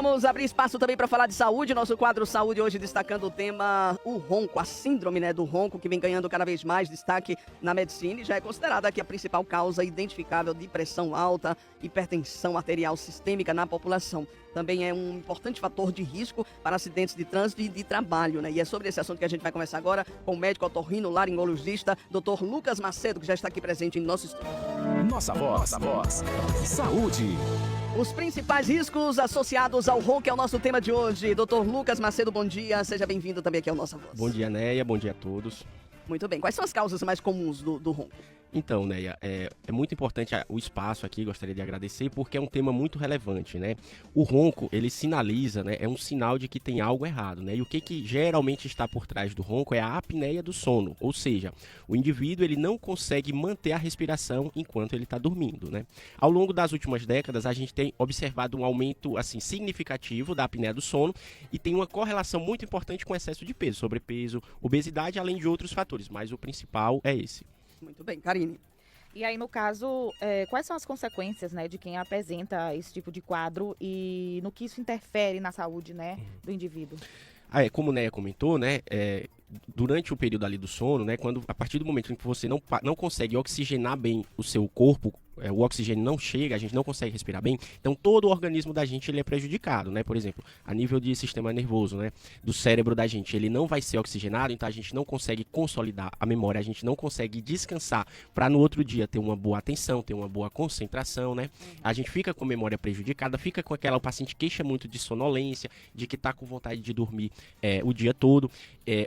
Vamos abrir espaço também para falar de saúde. Nosso quadro Saúde hoje destacando o tema o ronco, a síndrome do ronco, que vem ganhando cada vez mais destaque na medicina e já é considerada aqui a principal causa identificável de pressão alta, hipertensão arterial sistêmica na população. Também é um importante fator de risco para acidentes de trânsito e de trabalho, né? E é sobre esse assunto que a gente vai conversar agora com o médico otorrinolaringologista, Dr. Lucas Macedo, que já está aqui presente em nosso estúdio. Nossa voz. Saúde. Os principais riscos associados ao ronco é o nosso tema de hoje. Dr. Lucas Macedo, bom dia. Seja bem-vindo também aqui ao Nossa Voz. Bom dia, Neia. Bom dia a todos. Muito bem. Quais são as causas mais comuns do ronco? Então, Neia, é muito importante o espaço aqui, gostaria de agradecer, porque é um tema muito relevante, né? O ronco, ele sinaliza, né? É um sinal de que tem algo errado, né? E o que geralmente está por trás do ronco é a apneia do sono, ou seja, o indivíduo ele não consegue manter a respiração enquanto ele está dormindo, né? Ao longo das últimas décadas, a gente tem observado um aumento, assim, significativo da apneia do sono e tem uma correlação muito importante com excesso de peso, sobrepeso, obesidade, além de outros fatores, mas o principal é esse. Muito bem, Karine. E aí, no caso, quais são as consequências, né, de quem apresenta esse tipo de quadro e no que isso interfere na saúde, né, do indivíduo? Como o Neia comentou, né, durante o período ali do sono, né, a partir do momento em que você não consegue oxigenar bem o seu corpo, o oxigênio não chega, a gente não consegue respirar bem, então todo o organismo da gente ele é prejudicado, né? Por exemplo, a nível de sistema nervoso, né, do cérebro da gente, ele não vai ser oxigenado, então a gente não consegue consolidar a memória, a gente não consegue descansar para no outro dia ter uma boa atenção, ter uma boa concentração, né? A gente fica com a memória prejudicada, fica com o paciente queixa muito de sonolência, de que está com vontade de dormir o dia todo,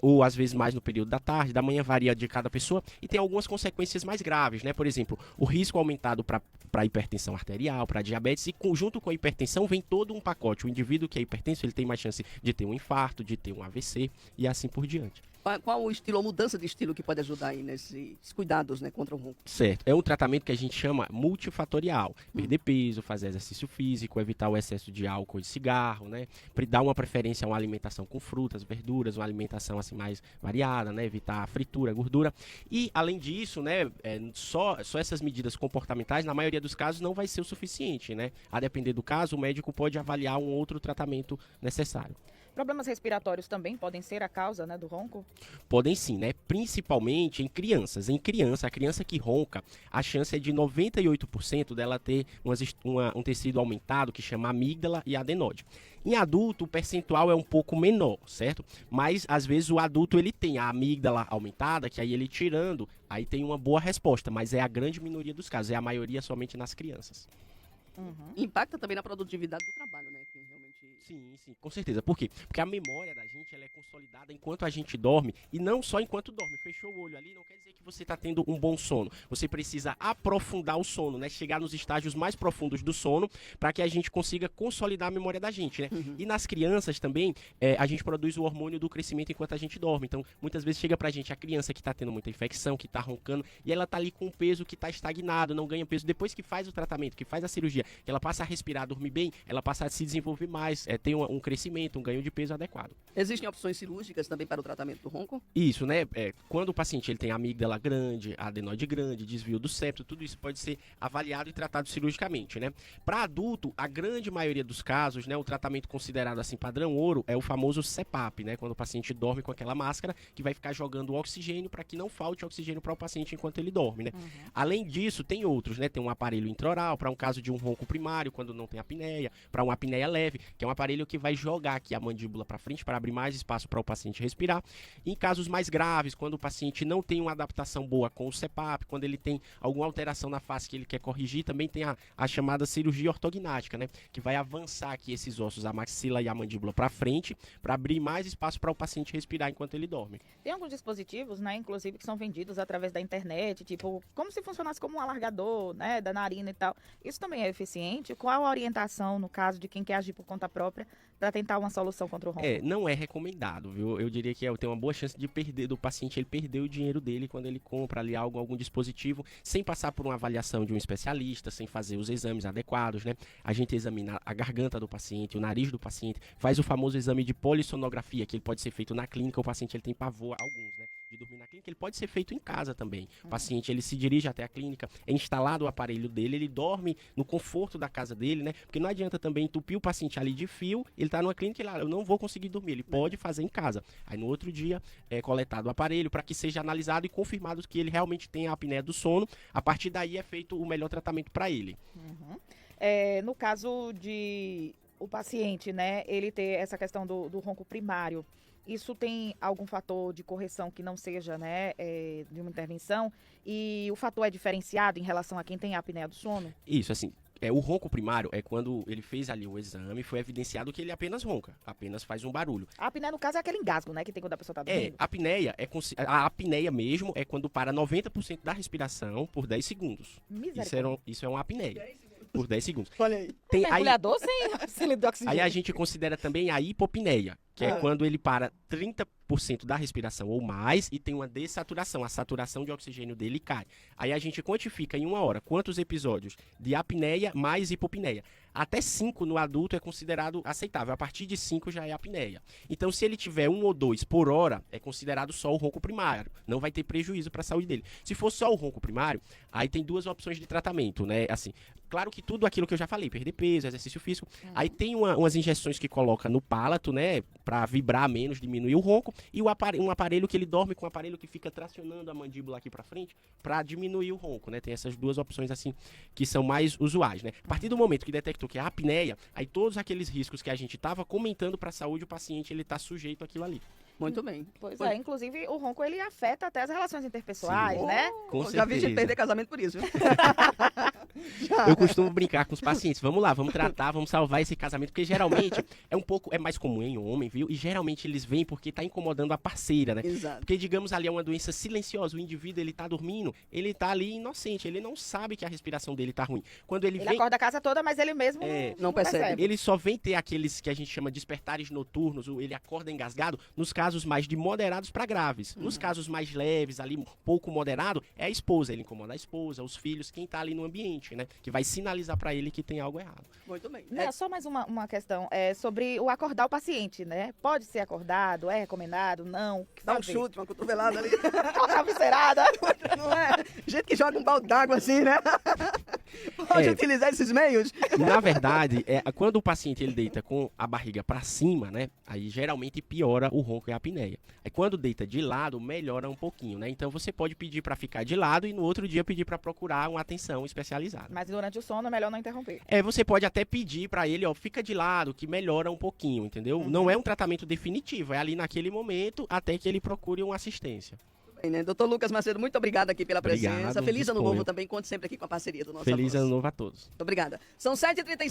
ou às vezes mais no período da tarde, da manhã, varia de cada pessoa, e tem algumas consequências mais graves, né? Por exemplo, o risco aumentado para hipertensão arterial, para diabetes, e junto com a hipertensão vem todo um pacote. O indivíduo que é hipertenso, ele tem mais chance de ter um infarto, de ter um AVC e assim por diante. Qual o estilo, ou mudança de estilo que pode ajudar aí nesses cuidados, né, contra o ronco? Certo. É um tratamento que a gente chama multifatorial. Perder peso, fazer exercício físico, evitar o excesso de álcool e cigarro, né? Dar uma preferência a uma alimentação com frutas, verduras, uma alimentação assim mais variada, né? Evitar fritura, gordura. E, além disso, né, só essas medidas comportamentais, na maioria dos casos, não vai ser o suficiente, né? A depender do caso, o médico pode avaliar um outro tratamento necessário. Problemas respiratórios também podem ser a causa, né, do ronco? Podem sim, né? Principalmente em crianças. A criança que ronca, a chance é de 98% dela ter um tecido aumentado que chama amígdala e adenóide. Em adulto, o percentual é um pouco menor, certo? Mas, às vezes, o adulto ele tem a amígdala aumentada, que aí ele tirando, aí tem uma boa resposta, mas é a grande minoria dos casos, é a maioria somente nas crianças. Impacta também na produtividade do trabalho, né? Quem realmente... Sim, com certeza. Por quê? Porque a memória da gente ela é consolidada enquanto a gente dorme e não só enquanto dorme. Fechou o olho ali, não quer dizer que você está tendo um bom sono. Você precisa aprofundar o sono, né? Chegar nos estágios mais profundos do sono para que a gente consiga consolidar a memória da gente, né? E nas crianças também, a gente produz o hormônio do crescimento enquanto a gente dorme. Então, muitas vezes chega pra gente a criança que está tendo muita infecção, que está roncando, e ela tá ali com um peso que está estagnado, não ganha peso. Depois que faz o tratamento, que faz a cirurgia, que ela passa a respirar, dormir bem, ela passa a se desenvolver mais, tem um crescimento, um ganho de peso adequado. Existem opções cirúrgicas também para o tratamento do ronco? Isso, né? Quando o paciente ele tem amígdala grande, adenoide grande, desvio do septo, tudo isso pode ser avaliado e tratado cirurgicamente, né? Para adulto, a grande maioria dos casos, né, o tratamento considerado assim padrão ouro é o famoso CPAP, né? Quando o paciente dorme com aquela máscara que vai ficar jogando oxigênio para que não falte oxigênio para o paciente enquanto ele dorme, né? Além disso, tem outros, né? Tem um aparelho intraoral para um caso de um ronco primário, quando não tem apneia, para uma apneia leve, que é um aparelho que vai jogar aqui a mandíbula para frente para abrir mais espaço para o paciente respirar. Em casos mais graves, quando o paciente não tem uma adaptação boa com o CPAP, quando ele tem alguma alteração na face que ele quer corrigir, também tem a chamada cirurgia ortognática, né? Que vai avançar aqui esses ossos, a maxila e a mandíbula para frente, para abrir mais espaço para o paciente respirar enquanto ele dorme. Tem alguns dispositivos, né, inclusive, que são vendidos através da internet, tipo, como se funcionasse como um alargador, né, da narina e tal. Isso também é eficiente? Qual a orientação, no caso de quem quer agir por conta própria, para tentar uma solução contra o ronco? Não é recomendado, viu? Eu diria que tem uma boa chance de do paciente ele perder o dinheiro dele quando ele compra ali algum dispositivo, sem passar por uma avaliação de um especialista, sem fazer os exames adequados, né? A gente examina a garganta do paciente, o nariz do paciente, faz o famoso exame de polissonografia, que ele pode ser feito na clínica, o paciente ele tem pavor, alguns, né? De dormir na clínica, clínica, ele pode ser feito em casa também. O paciente, ele se dirige até a clínica, é instalado o aparelho dele, ele dorme no conforto da casa dele, né? Porque não adianta também entupir o paciente ali de fio, ele tá numa clínica e lá, eu não vou conseguir dormir, ele pode fazer em casa. Aí no outro dia é coletado o aparelho para que seja analisado e confirmado que ele realmente tem a apneia do sono. A partir daí é feito o melhor tratamento para ele. No caso de o paciente, né, ele ter essa questão do ronco primário, isso tem algum fator de correção que não seja, né, de uma intervenção? E o fator é diferenciado em relação a quem tem apneia do sono? Isso, assim, o ronco primário é quando ele fez ali o exame, foi evidenciado que ele apenas ronca, apenas faz um barulho. A apneia, no caso, é aquele engasgo, né, que tem quando a pessoa tá dormindo. A apneia mesmo é quando para 90% da respiração por 10 segundos. Isso é uma apneia. Por 10 segundos. Olha aí. Mergulhador sem cilindro de oxigênio. Aí a gente considera também a hipopneia, que é quando ele para 30% da respiração ou mais e tem uma dessaturação, a saturação de oxigênio dele cai. Aí a gente quantifica em 1 hora quantos episódios de apneia mais hipopneia. Até 5 no adulto é considerado aceitável, a partir de 5 já é apneia. Então se ele tiver 1 ou 2 por hora, é considerado só o ronco primário, não vai ter prejuízo para a saúde dele. Se for só o ronco primário, aí tem 2 opções de tratamento, né? Assim, claro que tudo aquilo que eu já falei, perder peso, exercício físico, aí tem umas injeções que coloca no palato, né, para vibrar menos, diminuir o ronco, e um aparelho que ele dorme com um aparelho que fica tracionando a mandíbula aqui para frente para diminuir o ronco, né? Tem essas 2 opções assim que são mais usuais, né? A partir do momento que detectou que é a apneia, aí todos aqueles riscos que a gente estava comentando para a saúde, o paciente ele está sujeito àquilo ali. Muito bem. Pois é, inclusive o ronco ele afeta até as relações interpessoais, né? Com Já vi gente certeza. perder casamento por isso, viu? Eu costumo brincar com os pacientes, vamos lá, vamos tratar, vamos salvar esse casamento, porque geralmente é mais comum em homem, viu? E geralmente eles vêm porque tá incomodando a parceira, né? Exato. Porque, digamos, ali é uma doença silenciosa, o indivíduo, ele tá dormindo, ele tá ali inocente, ele não sabe que a respiração dele tá ruim. Quando ele Ele vem... acorda a casa toda, mas ele mesmo não percebe. Ele só vem ter aqueles que a gente chama de despertares noturnos, ele acorda engasgado, nos casos mais de moderados para graves. Nos casos mais leves, ali, pouco moderado, é a esposa. Ele incomoda a esposa, os filhos, quem tá ali no ambiente, né? Que vai sinalizar para ele que tem algo errado. Muito bem. Né, só mais uma questão sobre o acordar o paciente, né? Pode ser acordado, é recomendado, não? O que Dá um fazer? chute, uma cotovelada ali. Uma travesseirada. Não é? Gente que joga um balde d'água assim, né? Pode utilizar esses meios. Na verdade, quando o paciente ele deita com a barriga para cima, né? Aí geralmente piora o ronco e a apneia. Aí quando deita de lado, melhora um pouquinho, né? Então você pode pedir para ficar de lado e no outro dia pedir para procurar uma atenção especializada. Mas durante o sono é melhor não interromper. Você pode até pedir para ele, ó, fica de lado, que melhora um pouquinho, entendeu? Não é um tratamento definitivo, é ali naquele momento até que ele procure uma assistência. Bem, né? Doutor Lucas Macedo, muito obrigado aqui pela presença. Obrigado, Feliz ano disponho. novo também, conte sempre aqui com a parceria do nosso Feliz ano novo a todos. Muito obrigada. São 7h35.